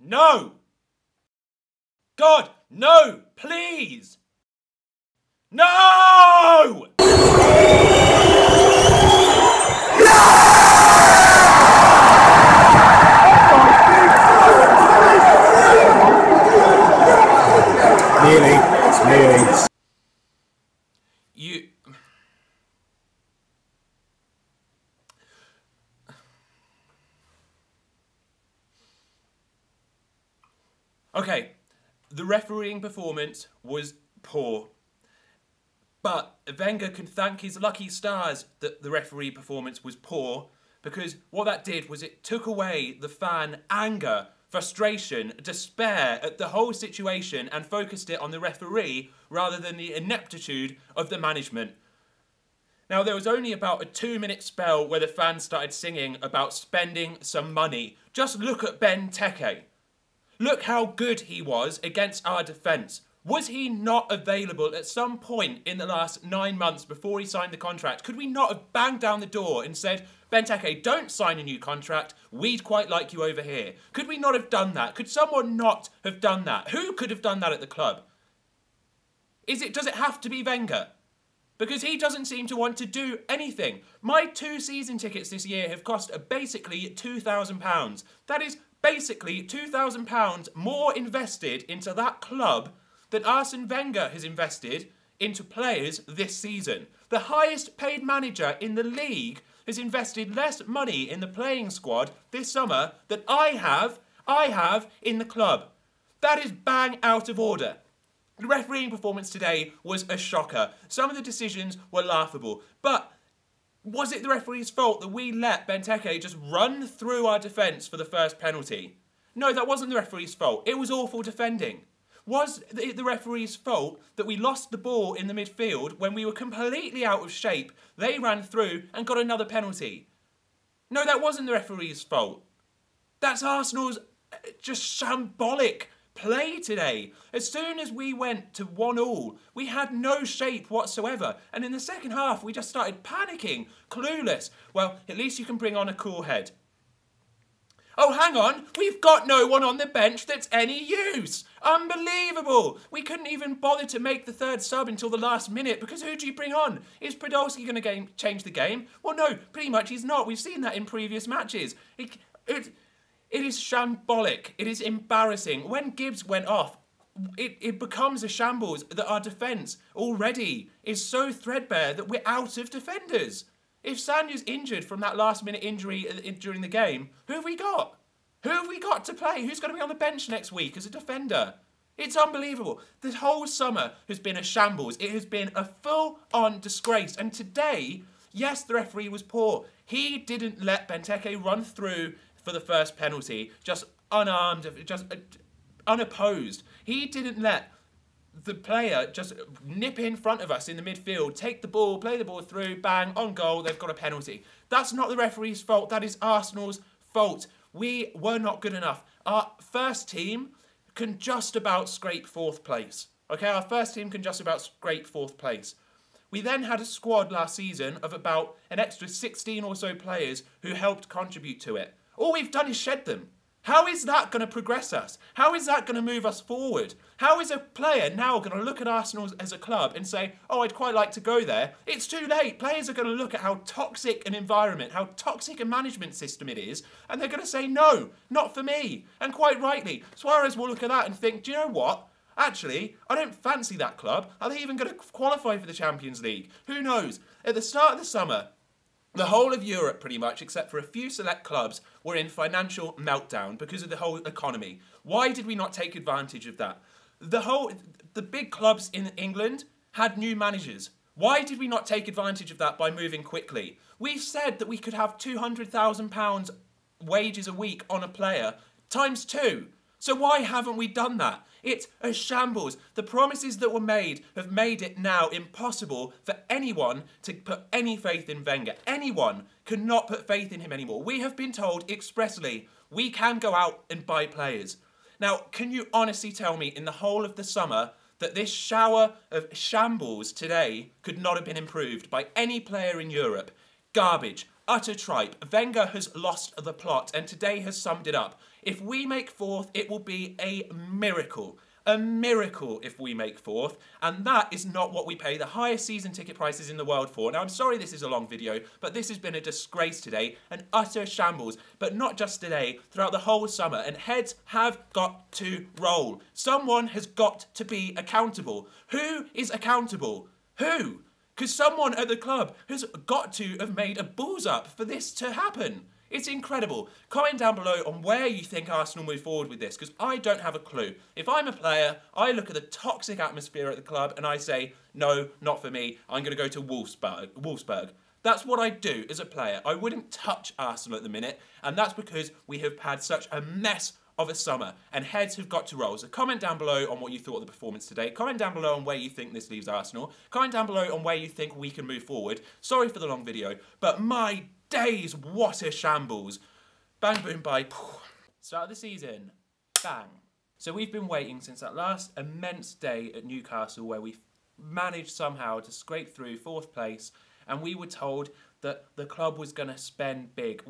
No! God, no! Please! No! Nearly. It's nearly. Okay, the refereeing performance was poor. But Wenger can thank his lucky stars that the referee performance was poor, because what that did was it took away the fan anger, frustration, despair at the whole situation and focused it on the referee rather than the ineptitude of the management. Now, there was only about a 2-minute spell where the fans started singing about spending some money. Just look at Benteke. Look how good he was against our defence. Was he not available at some point in the last 9 months before he signed the contract? Could we not have banged down the door and said, Benteke, don't sign a new contract. We'd quite like you over here. Could we not have done that? Could someone not have done that? Who could have done that at the club? Does it have to be Wenger? Because he doesn't seem to want to do anything. My 2 season tickets this year have cost basically £2,000. That is basically £2,000 more invested into that club than Arsene Wenger has invested into players this season. The highest paid manager in the league has invested less money in the playing squad this summer than I have in the club. That is bang out of order. The refereeing performance today was a shocker. Some of the decisions were laughable, but was it the referee's fault that we let Benteke just run through our defence for the first penalty? No, that wasn't the referee's fault. It was awful defending. Was it the referee's fault that we lost the ball in the midfield when we were completely out of shape? They ran through and got another penalty. No, that wasn't the referee's fault. That's Arsenal's just shambolic play today. As soon as we went to 1-1, we had no shape whatsoever. And in the second half, we just started panicking, clueless. Well, at least you can bring on a cool head. Oh, hang on, we've got no one on the bench that's any use. Unbelievable. We couldn't even bother to make the third sub until the last minute because who do you bring on? Is Podolski going to change the game? Well, no, pretty much he's not. We've seen that in previous matches. It is shambolic. It is embarrassing. When Gibbs went off, it becomes a shambles that our defence already is so threadbare that we're out of defenders. If Sanya's injured from that last-minute injury during the game, who have we got? Who have we got to play? Who's going to be on the bench next week as a defender? It's unbelievable. The whole summer has been a shambles. It has been a full-on disgrace. And today, yes, the referee was poor. He didn't let Benteke run through for the first penalty, just unarmed, just unopposed. He didn't let the player just nip in front of us in the midfield, take the ball, play the ball through, bang, on goal, they've got a penalty. That's not the referee's fault, that is Arsenal's fault. We were not good enough. Our first team can just about scrape 4th place. Okay, our first team can just about scrape 4th place. We then had a squad last season of about an extra 16 or so players who helped contribute to it. All we've done is shed them. How is that going to progress us? How is that going to move us forward? How is a player now going to look at Arsenal as a club and say, oh, I'd quite like to go there? It's too late. Players are going to look at how toxic an environment, how toxic a management system it is, and they're going to say, no, not for me. And quite rightly, Suarez will look at that and think, do you know what? Actually, I don't fancy that club. Are they even going to qualify for the Champions League? Who knows? At the start of the summer, the whole of Europe, pretty much, except for a few select clubs, were in financial meltdown because of the whole economy. Why did we not take advantage of that? The big clubs in England had new managers. Why did we not take advantage of that by moving quickly? We said that we could have £200,000 wages a week on a player, times 2. So why haven't we done that? It's a shambles. The promises that were made have made it now impossible for anyone to put any faith in Wenger. Anyone cannot put faith in him anymore. We have been told expressly we can go out and buy players. Now, can you honestly tell me in the whole of the summer that this shower of shambles today could not have been improved by any player in Europe? Garbage. utter tripe. Wenger has lost the plot, and today has summed it up. If we make 4th, it will be a miracle. A miracle if we make 4th, and that is not what we pay the highest season ticket prices in the world for. Now, I'm sorry this is a long video, but this has been a disgrace today, an utter shambles, but not just today, throughout the whole summer, and heads have got to roll. Someone has got to be accountable. Who is accountable? Who? Because someone at the club has got to have made a balls up for this to happen. It's incredible. Comment down below on where you think Arsenal move forward with this, because I don't have a clue. If I'm a player, I look at the toxic atmosphere at the club and I say, no, not for me. I'm going to go to Wolfsburg. That's what I do as a player. I wouldn't touch Arsenal at the minute, and that's because we have had such a mess of a summer, and heads have got to roll. So comment down below on what you thought of the performance today. Comment down below on where you think this leaves Arsenal. Comment down below on where you think we can move forward. Sorry for the long video, but my days, what a shambles. Bang, boom, bye. Start of the season. Bang. So we've been waiting since that last immense day at Newcastle where we managed somehow to scrape through 4th place, and we were told that the club was going to spend big.